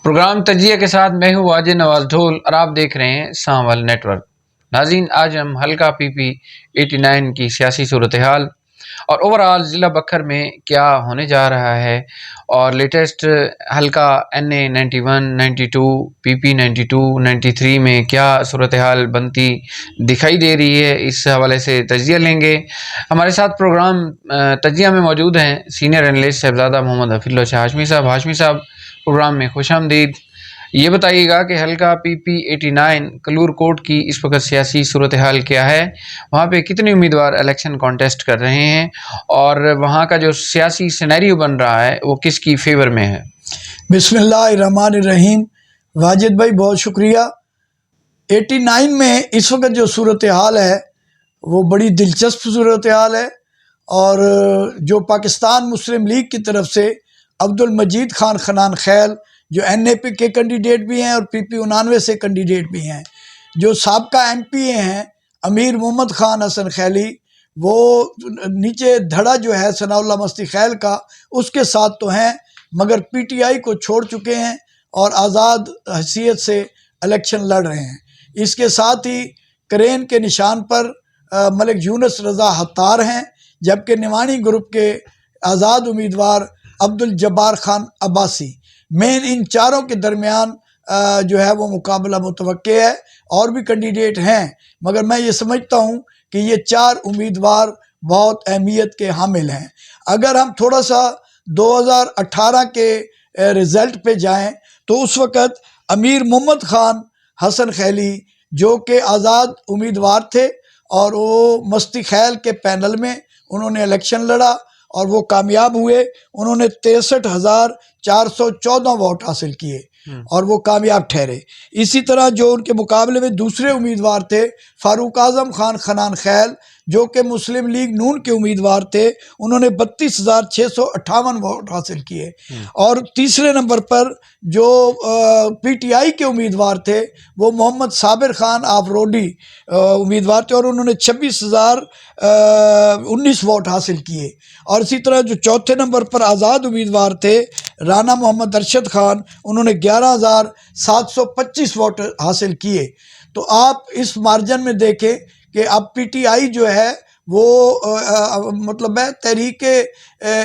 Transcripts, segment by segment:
Programme تجزیہ کے ساتھ میں ہوں واجد نواز ڈھول اور آپ دیکھ رہے ہیں سانول نیٹ ورک۔ ناظرین، آج ہم حلقہ PP 89 کی سیاسی صورتحال اور اوورآل ضلع بکھر میں کیا ہونے جا رہا ہے اور لیٹسٹ حلقہ NA 91 92 PP 92 93 میں کیا صورتحال بنتی دکھائی دے رہی ہے، اس حوالے سے تجزیہ لیں گے۔ ہمارے ساتھ پروگرام تجزیہ میں موجود ہیں سینئر اینالسٹ صاحبزادہ محمد حفیظ اللہ شاہ ہاشمی صاحب۔ ہاشمی صاحب، پروگرام میں خوش آمدید۔ یہ بتائیے گا کہ حلقہ PP 89 کلور کوٹ کی اس وقت سیاسی صورتحال کیا ہے، وہاں پہ کتنے امیدوار الیکشن کانٹیسٹ کر رہے ہیں اور وہاں کا جو سیاسی سینیریو بن رہا ہے وہ کس کی فیور میں ہے؟ بسم اللہ الرحمن الرحیم۔ واجد بھائی بہت شکریہ۔ 89 میں اس وقت جو صورتحال ہے وہ بڑی دلچسپ صورتحال ہے، اور جو پاکستان مسلم لیگ کی طرف سے عبدالمجید خان خنان خیل جو NAP کے کینڈیڈیٹ بھی ہیں اور PP 89 سے کینڈیڈیٹ بھی ہیں، جو سابقہ MPA ہیں امیر محمد خان حسن خیلی، وہ نیچے دھڑا جو ہے ثناء اللہ مستی خیل کا اس کے ساتھ تو ہیں، مگر PTI کو چھوڑ چکے ہیں اور آزاد حیثیت سے الیکشن لڑ رہے ہیں۔ اس کے ساتھ ہی کرین کے نشان پر ملک یونس رضا حتار ہیں، جبکہ نوانی گروپ کے آزاد امیدوار عبدالجبار خان عباسی۔ مین ان چاروں کے درمیان جو ہے وہ مقابلہ متوقع ہے، اور بھی کینڈیڈیٹ ہیں، مگر میں یہ سمجھتا ہوں کہ یہ چار امیدوار بہت اہمیت کے حامل ہیں۔ اگر ہم تھوڑا سا 2018 کے رزلٹ پہ جائیں تو اس وقت امیر محمد خان حسن خیلی جو کہ آزاد امیدوار تھے اور وہ مستی خیل کے پینل میں انہوں نے الیکشن لڑا اور وہ کامیاب ہوئے۔ انہوں نے 63,414 ووٹ حاصل کیے اور وہ کامیاب ٹھہرے۔ اسی طرح جو ان کے مقابلے میں دوسرے امیدوار تھے فاروق اعظم خان خنان خیل جو کہ مسلم لیگ نون کے امیدوار تھے، انہوں نے 32,658 ووٹ حاصل کیے۔ اور تیسرے نمبر پر جو PTI کے امیدوار تھے وہ محمد صابر خان آفروڈی امیدوار تھے اور انہوں نے 26,019 ووٹ حاصل کیے۔ اور اسی طرح جو چوتھے نمبر پر آزاد امیدوار تھے رانا محمد ارشد خان، انہوں نے 11,725 ووٹ حاصل کیے۔ تو آپ اس مارجن میں دیکھیں کہ اب PTI جو ہے وہ مطلب ہے تحریک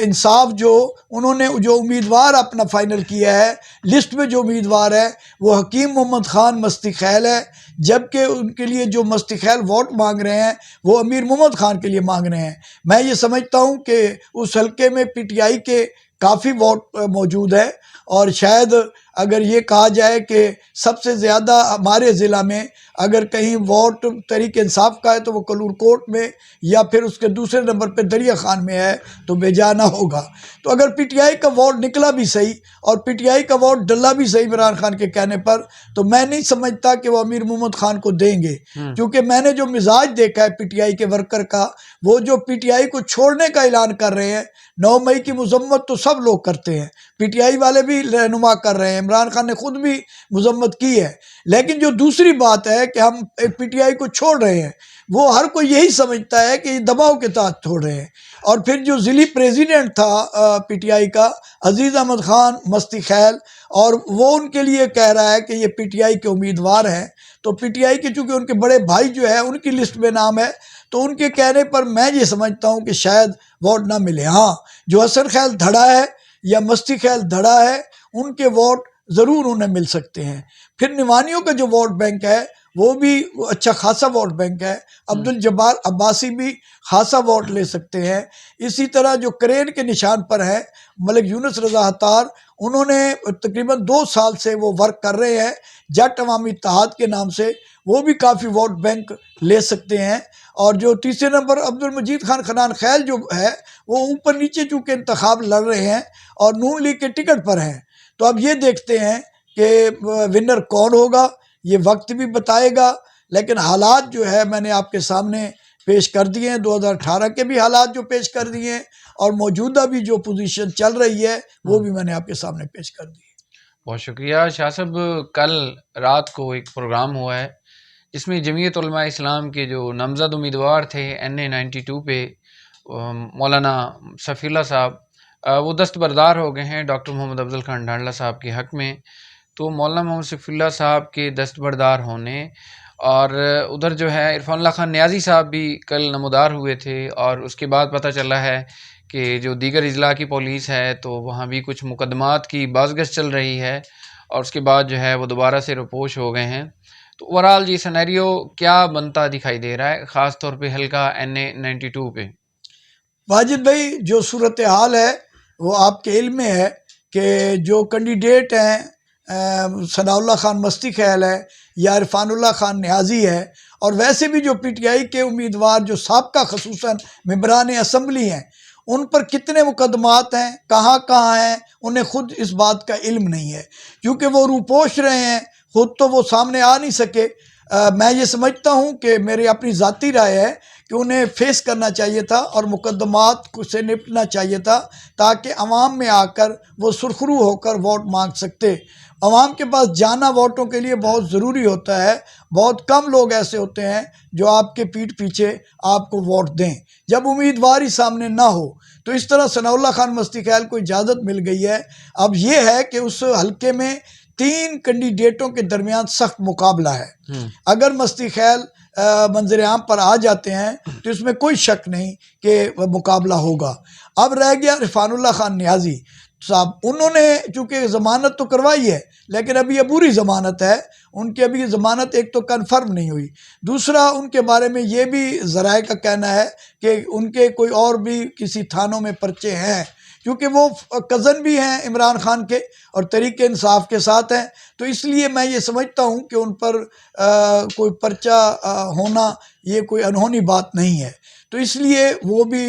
انصاف جو انہوں نے جو امیدوار اپنا فائنل کیا ہے، لسٹ میں جو امیدوار ہے وہ حکیم محمد خان مستی خیل ہے، جبکہ ان کے لیے جو مستی خیل ووٹ مانگ رہے ہیں وہ امیر محمد خان کے لیے مانگ رہے ہیں۔ میں یہ سمجھتا ہوں کہ اس حلقے میں PTI کے کافی ووٹ موجود ہے، اور شاید اگر یہ کہا جائے کہ سب سے زیادہ ہمارے ضلع میں اگر کہیں ووٹ تحریک انصاف کا ہے تو وہ کلور کوٹ میں یا پھر اس کے دوسرے نمبر پہ دریا خان میں ہے تو بے جا نہ ہوگا۔ تو اگر PTI کا ووٹ نکلا بھی صحیح اور PTI کا ووٹ ڈلا بھی صحیح عمران خان کے کہنے پر، تو میں نہیں سمجھتا کہ وہ امیر محمد خان کو دیں گے، کیونکہ میں نے جو مزاج دیکھا ہے PTI کے ورکر کا، وہ جو PTI کو چھوڑنے کا اعلان کر رہے ہیں، 9 مئی کی مذمت تو سب لوگ کرتے ہیں، PTI والے بھی رہنما کر رہے ہیں، عمران خان نے خود بھی مذمت کی ہے، لیکن جو دوسری بات ہے کہ ہم PTI کو چھوڑ رہے ہیں، وہ ہر کوئی یہی سمجھتا ہے کہ یہ دباؤ کے تحت چھوڑ رہے ہیں۔ اور پھر جو ضلعی پریزیڈنٹ تھا PTI کا عزیز احمد خان مستی خیل، اور وہ ان کے لیے کہہ رہا ہے کہ یہ PTI کے امیدوار ہیں، تو PTI کے چونکہ ان کے بڑے بھائی جو ہے ان کی لسٹ میں نام ہے، تو ان کے کہنے پر میں یہ سمجھتا ہوں کہ شاید ووٹ نہ ملے۔ ہاں، جو حسن خیل دھڑا ہے یا مستی خیل دھڑا ہے ان کے ووٹ ضرور انہیں مل سکتے ہیں۔ پھر نوانیوں کا جو ووٹ بینک ہے وہ بھی اچھا خاصا ووٹ بینک ہے، عبدالجبار عباسی بھی خاصا ووٹ لے سکتے ہیں۔ اسی طرح جو کرین کے نشان پر ہے ملک یونس رضا حتار، انہوں نے تقریباً 2 سال سے وہ ورک کر رہے ہیں جٹ عوامی اتحاد کے نام سے، وہ بھی کافی ووٹ بینک لے سکتے ہیں۔ اور جو تیسرے نمبر عبدالمجید خان خنان خیل جو ہے وہ اوپر نیچے چونکہ انتخاب لڑ رہے ہیں اور نون لیگ کے ٹکٹ پر ہیں، تو اب یہ دیکھتے ہیں کہ ونر کون ہوگا، یہ وقت بھی بتائے گا، لیکن حالات جو ہے میں نے آپ کے سامنے پیش کر دیے ہیں، 2018 کے بھی حالات جو پیش کر دیے ہیں اور موجودہ بھی جو پوزیشن چل رہی ہے وہ بھی میں نے آپ کے سامنے پیش کر دی ہے۔ بہت شکریہ شاہ صاحب۔ کل رات کو ایک پروگرام ہوا ہے جس میں جمعیت علماء اسلام کے جو نامزد امیدوار تھے NA 92 پہ مولانا صفی اللہ صاحب، وہ دستبردار ہو گئے ہیں ڈاکٹر محمد افضل خان ڈھانڈلہ صاحب کے حق میں۔ تو مولانا محمد سیف اللہ صاحب کے دستبردار ہونے، اور ادھر جو ہے عرفان اللہ خان نیازی صاحب بھی کل نمودار ہوئے تھے، اور اس کے بعد پتہ چلا ہے کہ جو دیگر اضلاع کی پولیس ہے تو وہاں بھی کچھ مقدمات کی بازگشت چل رہی ہے، اور اس کے بعد جو ہے وہ دوبارہ سے روپوش ہو گئے ہیں۔ تو اوورآل جی سینیریو کیا بنتا دکھائی دے رہا ہے، خاص طور پہ حلقہ NA-92 پہ؟ واجد بھائی، جو صورتحال ہے وہ آپ کے علم میں ہے کہ جو کینڈیڈیٹ ہیں ثناء اللہ خان مستی خیل ہے یا عرفان اللہ خان نیازی ہے، اور ویسے بھی جو پی ٹی آئی کے امیدوار جو سابقہ خصوصاً ممبران اسمبلی ہیں، ان پر کتنے مقدمات ہیں، کہاں کہاں ہیں، انہیں خود اس بات کا علم نہیں ہے، کیونکہ وہ روپوش رہے ہیں، خود تو وہ سامنے آ نہیں سکے۔ میں یہ سمجھتا ہوں کہ میری اپنی ذاتی رائے ہے کہ انہیں فیس کرنا چاہیے تھا اور مقدمات سے نپٹنا چاہیے تھا، تاکہ عوام میں آ کر وہ سرخرو ہو کر ووٹ مانگ سکتے۔ عوام کے پاس جانا ووٹوں کے لیے بہت ضروری ہوتا ہے، بہت کم لوگ ایسے ہوتے ہیں جو آپ کے پیٹھ پیچھے آپ کو ووٹ دیں جب امیدوار ہی سامنے نہ ہو۔ تو اس طرح ثناء اللہ خان مستی خیل کو اجازت مل گئی ہے۔ اب یہ ہے کہ اس حلقے میں 3 کینڈیڈیٹوں کے درمیان سخت مقابلہ ہے۔ اگر مستی خیل منظر عام پر آ جاتے ہیں تو اس میں کوئی شک نہیں کہ مقابلہ ہوگا۔ اب رہ گیا عرفان اللہ خان نیازی صاحب، انہوں نے چونکہ ضمانت تو کروائی ہے لیکن ابھی عبوری ضمانت ہے، ان کی ابھی ضمانت ایک تو کنفرم نہیں ہوئی، دوسرا ان کے بارے میں یہ بھی ذرائع کا کہنا ہے کہ ان کے کوئی اور بھی کسی تھانوں میں پرچے ہیں، کیونکہ وہ کزن بھی ہیں عمران خان کے اور تحریک انصاف کے ساتھ ہیں، تو اس لیے میں یہ سمجھتا ہوں کہ ان پر کوئی پرچہ ہونا یہ کوئی انہونی بات نہیں ہے، تو اس لیے وہ بھی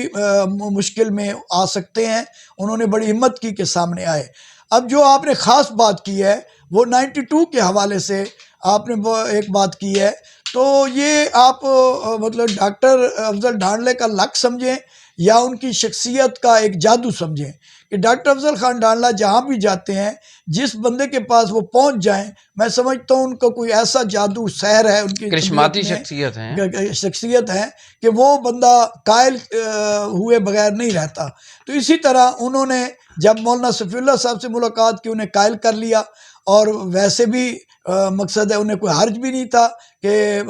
مشکل میں آ سکتے ہیں۔ انہوں نے بڑی ہمت کی کہ سامنے آئے۔ اب جو آپ نے خاص بات کی ہے وہ 92 کے حوالے سے آپ نے ایک بات کی ہے، تو یہ آپ مطلب ڈاکٹر افضل ڈھانڈلے کا لک سمجھیں یا ان کی شخصیت کا ایک جادو سمجھیں کہ ڈاکٹر افضل خان ڈھانڈلہ جہاں بھی جاتے ہیں، جس بندے کے پاس وہ پہنچ جائیں، میں سمجھتا ہوں ان کا کوئی ایسا جادو سحر ہے ان کی کرشماتی شخصیت ہے کہ وہ بندہ قائل ہوئے بغیر نہیں رہتا۔ تو اسی طرح انہوں نے جب مولانا صفی اللہ صاحب سے ملاقات کی انہیں قائل کر لیا، اور ویسے بھی مقصد ہے انہیں کوئی حرج بھی نہیں تھا کہ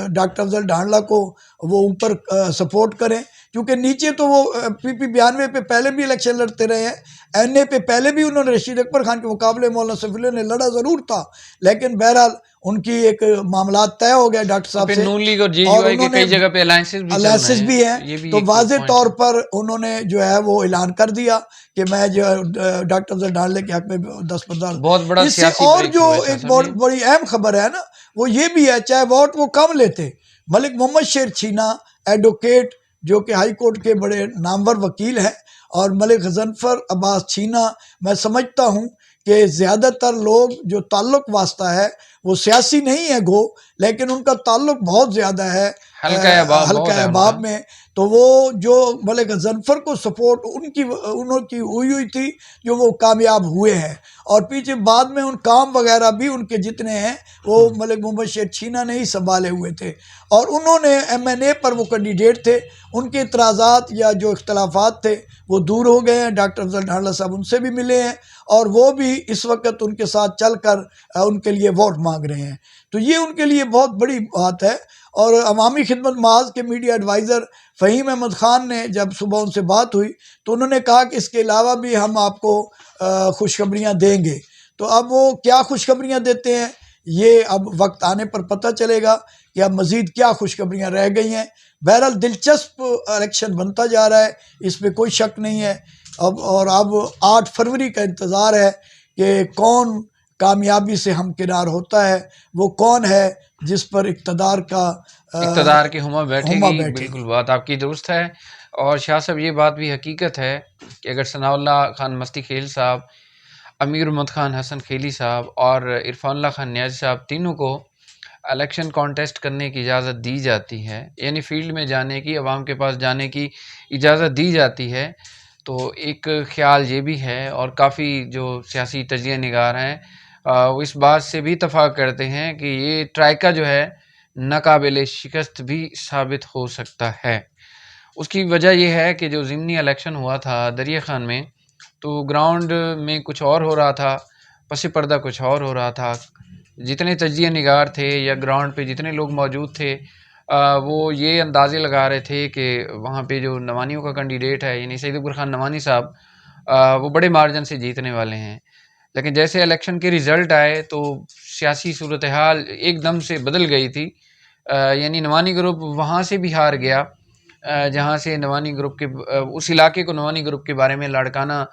ڈاکٹر افضل ڈھانڈلہ کو وہ اوپر سپورٹ کریں، کیونکہ نیچے تو وہ پی 92 پہ پہلے بھی الیکشن لڑتے رہے ہیں، NA پہ پہلے بھی انہوں نے رشید اکبر خان کے مقابلے مولانا صفی اللہ نے لڑا ضرور تھا، لیکن بہرحال ان کی ایک معاملات طے ہو گئے ڈاکٹر صاحب سے، اور انہوں نے کئی جگہ پہ الائنسز بھی ہیں، تو واضح طور پر انہوں نے جو ہے وہ اعلان کر دیا کہ میں جو ڈاکٹر افضل ڈھانڈلے کے حق میں دستبردار۔ اس سے اور جو ایک بہت بڑی اہم خبر ہے نا، وہ یہ بھی ہے چاہے ووٹ وہ کم لیتے، ملک محمد شیر چھینا ایڈوکیٹ جو کہ ہائی کورٹ کے بڑے نامور وکیل ہیں، اور ملک غضنفر عباس چھینا، میں سمجھتا ہوں کہ زیادہ تر لوگ جو تعلق واسطہ ہے وہ سیاسی نہیں ہے گو، لیکن ان کا تعلق بہت زیادہ ہے حلقہ احباب میں، تو وہ جو ملک غضنفر کو سپورٹ انہوں کی ہوئی تھی جو وہ کامیاب ہوئے ہیں، اور پیچھے بعد میں ان کام وغیرہ بھی ان کے جتنے ہیں وہ ملک محمد شیر چھینا نے ہی سنبھالے ہوئے تھے، اور انہوں نے MNA پر وہ کینڈیڈیٹ تھے، ان کے اعتراضات یا جو اختلافات تھے وہ دور ہو گئے ہیں، ڈاکٹر افضل ڈھانڈلہ صاحب ان سے بھی ملے ہیں، اور وہ بھی اس وقت ان کے ساتھ چل کر ان کے لیے ووٹ مانگ رہے ہیں، تو یہ ان کے لیے بہت بڑی بات ہے۔ اور عوامی خدمت محاذ کے میڈیا ایڈوائزر فہیم احمد خان نے جب صبح ان سے بات ہوئی تو انہوں نے کہا کہ اس کے علاوہ بھی ہم آپ کو خوشخبریاں دیں گے، تو اب وہ کیا خوشخبریاں دیتے ہیں یہ اب وقت آنے پر پتہ چلے گا کہ اب مزید کیا خوشخبریاں رہ گئی ہیں۔ بہرحال دلچسپ الیکشن بنتا جا رہا ہے، اس پہ کوئی شک نہیں ہے، اب 8 فروری کا انتظار ہے کہ کون کامیابی سے ہمکنار ہوتا ہے، وہ کون ہے جس پر اقتدار کی ہما بیٹھے گی۔ بالکل بات آپ کی درست ہے، اور شاہ صاحب یہ بات بھی حقیقت ہے کہ اگر ثناء اللہ خان مستی خیل صاحب، امیر محمد خان حسن خیلی صاحب اور عرفان اللہ خان نیازی صاحب تینوں کو الیکشن کانٹیسٹ کرنے کی اجازت دی جاتی ہے، یعنی فیلڈ میں جانے کی، عوام کے پاس جانے کی اجازت دی جاتی ہے، تو ایک خیال یہ بھی ہے، اور کافی جو سیاسی تجزیہ نگار ہیں وہ اس بات سے بھی اتفاق کرتے ہیں کہ یہ ٹرائیکا جو ہے ناقابل شکست بھی ثابت ہو سکتا ہے۔ اس کی وجہ یہ ہے کہ جو ضمنی الیکشن ہوا تھا دریا خان میں، تو گراؤنڈ میں کچھ اور ہو رہا تھا، پس پردہ کچھ اور ہو رہا تھا. جتنے تجزیہ نگار تھے یا گراؤنڈ پہ جتنے لوگ موجود تھے وہ یہ اندازے لگا رہے تھے کہ وہاں پہ جو نوانیوں کا کینڈیڈیٹ ہے یعنی سعید اکبر خان نوانی صاحب وہ بڑے مارجن سے جیتنے والے ہیں. لیکن جیسے الیکشن کے رزلٹ آئے تو سیاسی صورتحال ایک دم سے بدل گئی تھی. یعنی نوانی گروپ وہاں سے بھی ہار گیا جہاں سے نوانی گروپ کے اس علاقے کو نوانی گروپ کے بارے میں لاڑکانہ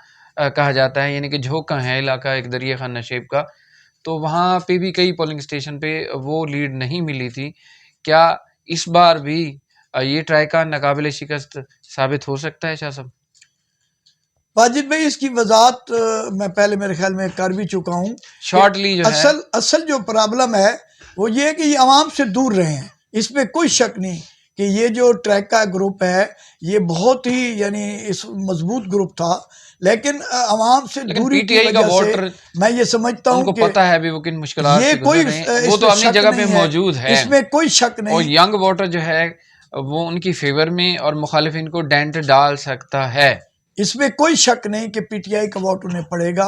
کہا جاتا ہے، یعنی کہ جھوکاں ہے علاقہ ایک دریا خان نشیب کا. تو وہاں پہ بھی کئی پولنگ اسٹیشن پہ وہ لیڈ نہیں ملی تھی. کیا اس بار بھی یہ ٹرائی کا ناقابل شکست ثابت ہو سکتا ہے شاہ صاحب؟ واجد بھائی اس کی وضاحت میں پہلے میرے خیال میں کر بھی چکا ہوں. شارٹلی جو ہے اصل جو پرابلم ہے وہ یہ ہے کہ یہ عوام سے دور رہے ہیں. اس میں کوئی شک نہیں کہ یہ جو ٹریک کا گروپ ہے یہ بہت ہی یعنی اس مضبوط گروپ تھا، لیکن عوام سے دوری کی وجہ سے میں یہ سمجھتا ہوں کہ پتہ ہے بھی وہ کن مشکلات سے گزر رہے ہیں، وہ تو اپنی جگہ پہ موجود ہے، اس میں کوئی شک نہیں. اور ینگ ووٹر جو ہے وہ ان کی فیور میں اور مخالفین کو ڈینٹ ڈال سکتا ہے. اس میں کوئی شک نہیں کہ پی ٹی آئی کا ووٹ انہیں پڑے گا،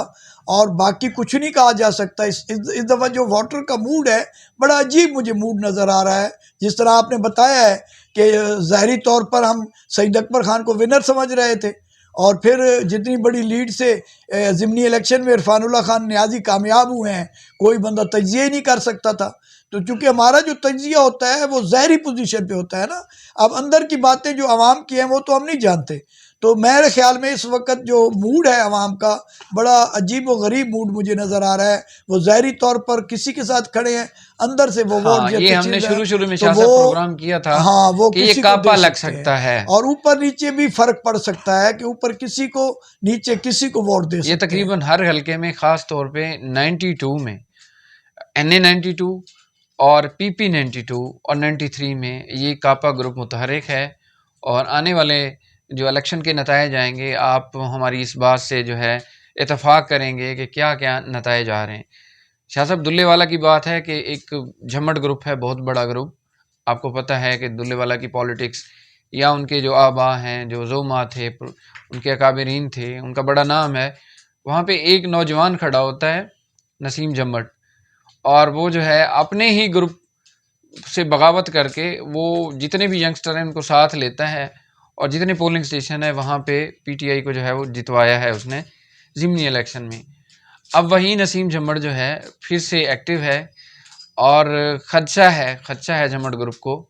اور باقی کچھ نہیں کہا جا سکتا. اس دفعہ جو ووٹر کا موڈ ہے بڑا عجیب مجھے موڈ نظر آ رہا ہے. جس طرح آپ نے بتایا ہے کہ ظاہری طور پر ہم سعید اکبر خان کو ونر سمجھ رہے تھے، اور پھر جتنی بڑی لیڈ سے ضمنی الیکشن میں عرفان اللہ خان نیازی کامیاب ہوئے ہیں کوئی بندہ تجزیہ ہی نہیں کر سکتا تھا. تو چونکہ ہمارا جو تجزیہ ہوتا ہے وہ ظاہری پوزیشن پہ ہوتا ہے نا، اب اندر کی باتیں جو عوام کی ہیں وہ تو ہم نہیں جانتے. تو میرے خیال میں اس وقت جو موڈ ہے عوام کا بڑا عجیب و غریب موڈ مجھے نظر آ رہا ہے. وہ ظاہری طور پر کسی کے ساتھ کھڑے ہیں، اندر سے وہ ووٹ یہ ہم نے شروع میں شاہ صاحب پروگرام کیا تھا وہ کہ یہ کاپا لگ سکتا ہے، اور اوپر نیچے بھی فرق پڑ سکتا ہے کہ اوپر کسی کو نیچے کسی کو ووٹ دے سکتے ہیں. یہ تقریباً ہر حلقے میں خاص طور پہ 92 میں NA 92 اور PP 92 اور 93 میں یہ کاپا گروپ متحرک ہے. اور آنے والے جو الیکشن کے نتائج آئیں گے آپ ہماری اس بات سے جو ہے اتفاق کریں گے کہ کیا کیا نتائج آ رہے ہیں. شاہ صاحب دلے والا کی بات ہے کہ ایک جھمٹ گروپ ہے، بہت بڑا گروپ. آپ کو پتہ ہے کہ دلے والا کی پالیٹکس یا ان کے جو آبا ہیں جو زوما تھے ان کے اکابرین تھے ان کا بڑا نام ہے. وہاں پہ ایک نوجوان کھڑا ہوتا ہے نسیم جھمٹ، اور وہ جو ہے اپنے ہی گروپ سے بغاوت کر کے وہ جتنے بھی ینگسٹر ہیں ان کو ساتھ لیتا ہے، اور جتنے پولنگ اسٹیشن ہے وہاں پہ پی ٹی آئی کو جو ہے وہ جتوایا ہے اس نے ضمنی الیکشن میں. اب وہی نسیم جھمٹ جو ہے پھر سے ایکٹیو ہے، اور خدشہ ہے جھمٹ گروپ کو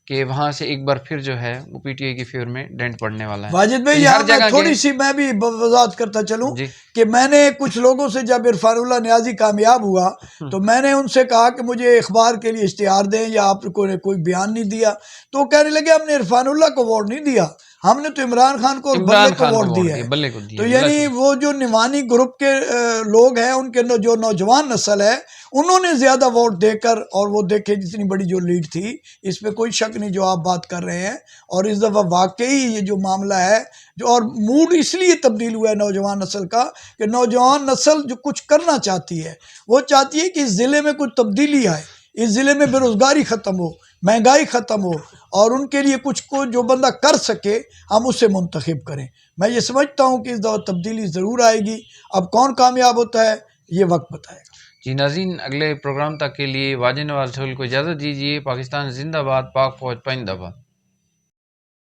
کہ وہاں سے ایک بار پھر جو ہے وہ پی ٹی آئی کی فیور میں ڈینٹ پڑنے والا ہے. واجد بھائی یہاں میں تھوڑی سی میں بھی وضاحت کرتا چلوں کہ میں نے کچھ لوگوں سے جب عرفان اللہ نیازی کامیاب ہوا تو میں نے ان سے کہا کہ مجھے اخبار کے لیے اشتہار دیں، یا آپ کو کوئی بیان نہیں دیا. تو وہ کہنے لگے ہم نے عرفان اللہ کو ووٹ نہیں دیا، ہم نے تو عمران خان کو اور بلے کو ووٹ دیا ہے. تو یعنی وہ جو نوانی گروپ کے لوگ ہیں ان کے جو نوجوان نسل ہے انہوں نے زیادہ ووٹ دے کر، اور وہ دیکھے جتنی بڑی جو لیڈ تھی اس پہ کوئی شک نہیں جو آپ بات کر رہے ہیں. اور اس دفعہ واقعی یہ جو معاملہ ہے جو، اور موڈ اس لیے تبدیل ہوا ہے نوجوان نسل کا کہ نوجوان نسل جو کچھ کرنا چاہتی ہے وہ چاہتی ہے کہ اس ضلع میں کچھ تبدیلی آئے، اس ضلع میں بے روزگاری ختم ہو، مہنگائی ختم ہو، اور ان کے لیے کچھ کو جو بندہ کر سکے ہم اسے منتخب کریں. میں یہ سمجھتا ہوں کہ اس دفعہ تبدیلی ضرور آئے گی. اب کون کامیاب ہوتا ہے یہ وقت بتائے گا. جی ناظرین، اگلے پروگرام تک کے لیے واجد نواز ٹھول کو اجازت دیجیے. پاکستان زندہ باد، پاک فوج پائندہ باد.